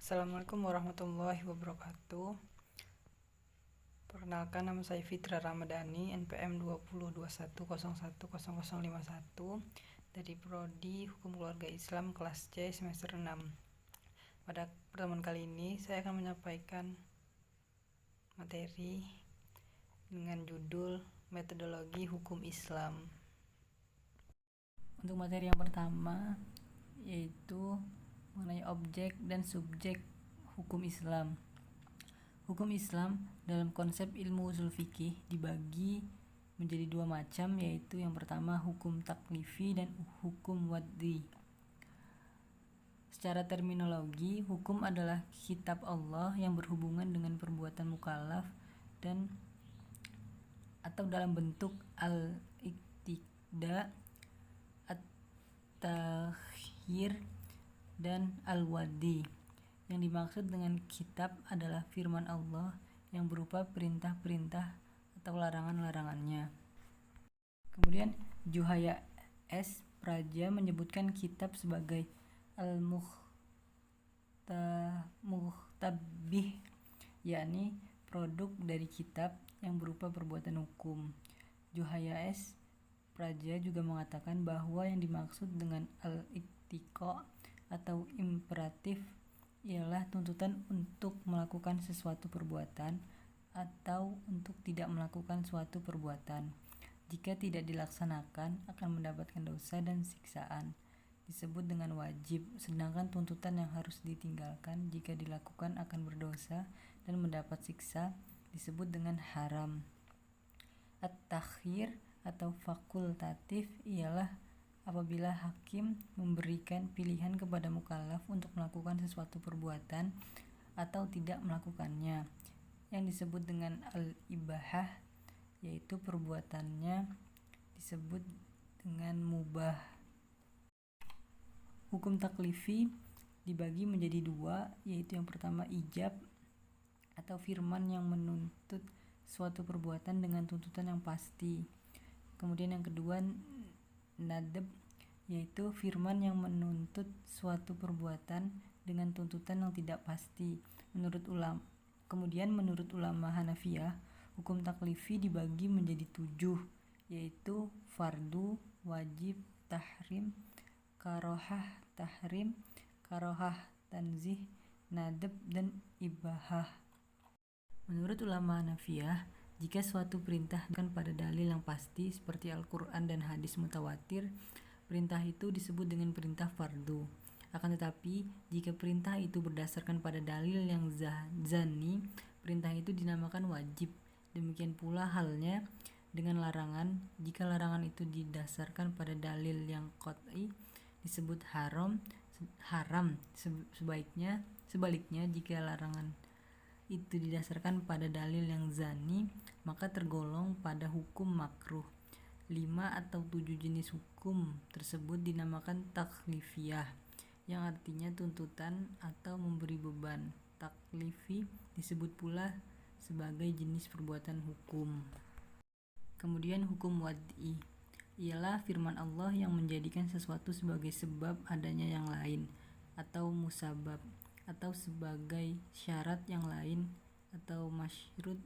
Assalamualaikum warahmatullahi wabarakatuh. Perkenalkan, nama saya Fitra Ramadhani, NPM 2021010051 dari Prodi Hukum Keluarga Islam kelas C semester 6. Pada pertemuan kali ini saya akan menyampaikan materi dengan judul Metodologi Hukum Islam. Untuk materi yang pertama yaitu mengenai objek dan subjek hukum Islam. Hukum Islam dalam konsep ilmu usul fikih dibagi menjadi dua macam, yaitu yang pertama hukum taklifi dan hukum wad'i. Secara terminologi, hukum adalah kitab Allah yang berhubungan dengan perbuatan mukallaf dan atau dalam bentuk al-iqtida, at-takhir, dan al-wadi. Yang dimaksud dengan kitab adalah firman Allah yang berupa perintah-perintah atau larangan-larangannya. Kemudian Juhaya S. Praja menyebutkan kitab sebagai al-muhtabih, yakni produk dari kitab yang berupa perbuatan hukum. Juhaya S. Praja juga mengatakan bahwa yang dimaksud dengan al-iqtiqa atau imperatif ialah tuntutan untuk melakukan sesuatu perbuatan atau untuk tidak melakukan suatu perbuatan. Jika tidak dilaksanakan akan mendapatkan dosa dan siksaan, disebut dengan wajib, sedangkan tuntutan yang harus ditinggalkan jika dilakukan akan berdosa dan mendapat siksa disebut dengan haram. At-takhir atau fakultatif ialah apabila hakim memberikan pilihan kepada mukallaf untuk melakukan sesuatu perbuatan atau tidak melakukannya, yang disebut dengan al-ibahah, yaitu perbuatannya disebut dengan mubah. Hukum taklifi dibagi menjadi dua, yaitu yang pertama ijab atau firman yang menuntut suatu perbuatan dengan tuntutan yang pasti. Kemudian yang kedua nadab, yaitu firman yang menuntut suatu perbuatan dengan tuntutan yang tidak pasti. Kemudian menurut ulama Hanafiyah, hukum taklifi dibagi menjadi 7, yaitu fardu, wajib, tahrim, karohah tahrim, karohah tanzih, nadab, dan ibahah. Menurut ulama Hanafiyah, jika suatu perintah kan pada dalil yang pasti seperti Al-Quran dan hadis mutawatir, perintah itu disebut dengan perintah fardu. Akan tetapi, jika perintah itu berdasarkan pada dalil yang zani, perintah itu dinamakan wajib. Demikian pula halnya dengan larangan. Jika larangan itu didasarkan pada dalil yang qat'i, disebut haram. Sebaliknya, jika larangan itu didasarkan pada dalil yang zani, maka tergolong pada hukum makruh. 5 atau 7 jenis hukum tersebut dinamakan taklifiyah, yang artinya tuntutan atau memberi beban. Taklifi disebut pula sebagai jenis perbuatan hukum. Kemudian hukum wad'i ialah firman Allah yang menjadikan sesuatu sebagai sebab adanya yang lain, atau musabab, atau sebagai syarat yang lain, atau masyrut,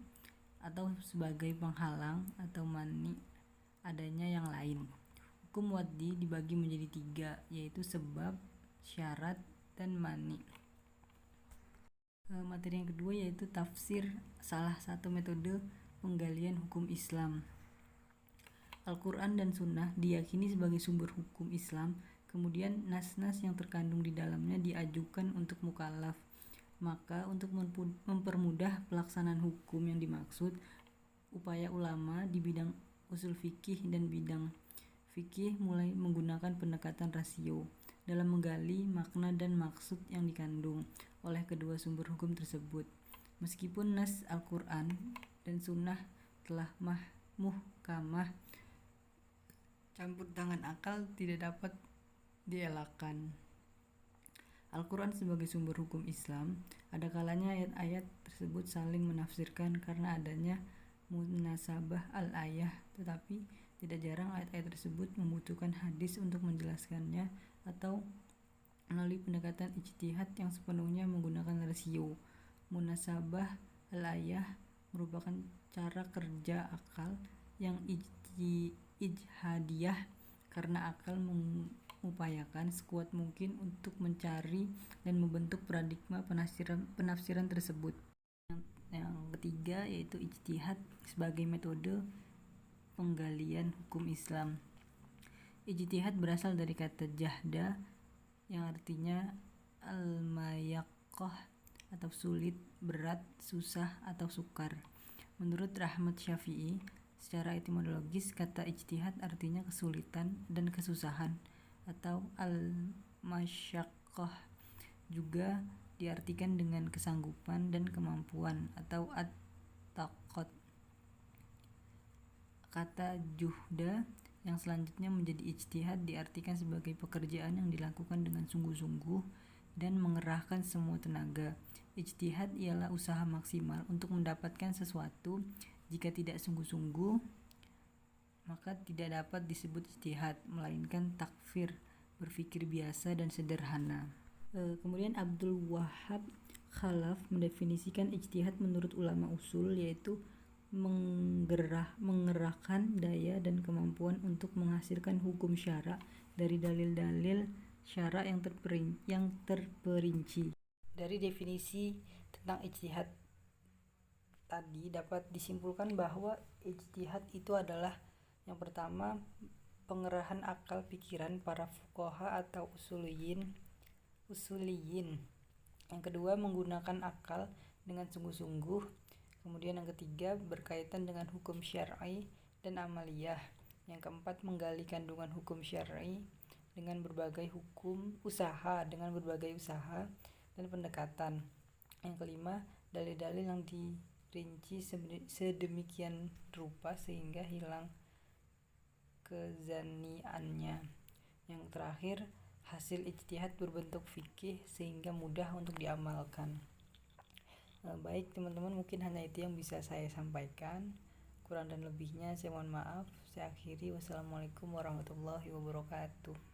atau sebagai penghalang atau mani adanya yang lain. Hukum wad'i dibagi menjadi 3, yaitu sebab, syarat, dan mani. Materi yang kedua yaitu tafsir, salah satu metode penggalian hukum Islam. Al-Quran dan Sunnah diyakini sebagai sumber hukum Islam. Kemudian nas-nas yang terkandung di dalamnya diajukan untuk mukallaf. Maka untuk mempermudah pelaksanaan hukum yang dimaksud, upaya ulama di bidang usul fikih dan bidang fikih mulai menggunakan pendekatan rasio dalam menggali makna dan maksud yang dikandung oleh kedua sumber hukum tersebut. Meskipun nas Al-Quran dan Sunnah telah muhkamah, campur tangan akal tidak dapat dielakkan. Al-Quran sebagai sumber hukum Islam, ada kalanya ayat-ayat tersebut saling menafsirkan karena adanya munasabah al-ayah, tetapi tidak jarang ayat-ayat tersebut membutuhkan hadis untuk menjelaskannya atau melalui pendekatan ijtihad yang sepenuhnya menggunakan rasio. Munasabah al-ayah merupakan cara kerja akal yang ijtihadiyah karena akal mengupayakan sekuat mungkin untuk mencari dan membentuk paradigma penafsiran tersebut. Yang ketiga yaitu ijtihad sebagai metode penggalian hukum Islam. Ijtihad berasal dari kata jahda yang artinya al-mayaqqah atau sulit, berat, susah, atau sukar. Menurut Rahmat Syafi'i, secara etimologis kata ijtihad artinya kesulitan dan kesusahan atau al-masyaqqah. Juga diartikan dengan kesanggupan dan kemampuan atau at-taqat. Kata juhda yang selanjutnya menjadi ijtihad diartikan sebagai pekerjaan yang dilakukan dengan sungguh-sungguh dan mengerahkan semua tenaga. Ijtihad ialah usaha maksimal untuk mendapatkan sesuatu. Jika tidak sungguh-sungguh, maka tidak dapat disebut ijtihad, melainkan takfir, berpikir biasa dan sederhana. Kemudian Abdul Wahab Khalaf mendefinisikan ijtihad menurut ulama usul, yaitu mengerahkan daya dan kemampuan untuk menghasilkan hukum syara dari dalil-dalil syara yang terperinci. Dari definisi tentang ijtihad tadi dapat disimpulkan bahwa ijtihad itu adalah yang pertama pengerahan akal pikiran para fuqaha atau usuliyin. Yang kedua menggunakan akal dengan sungguh-sungguh. Kemudian yang ketiga berkaitan dengan hukum syar'i dan amaliyah. Yang keempat menggali kandungan hukum syar'i dengan berbagai usaha dan pendekatan. Yang kelima dalil-dalil yang dirinci sedemikian rupa sehingga hilang kezaniannya. Yang terakhir hasil ijtihad berbentuk fikih sehingga mudah untuk diamalkan. Baik teman-teman, mungkin hanya itu yang bisa saya sampaikan. Kurang dan lebihnya saya mohon maaf. Saya akhiri. Wassalamualaikum warahmatullahi wabarakatuh.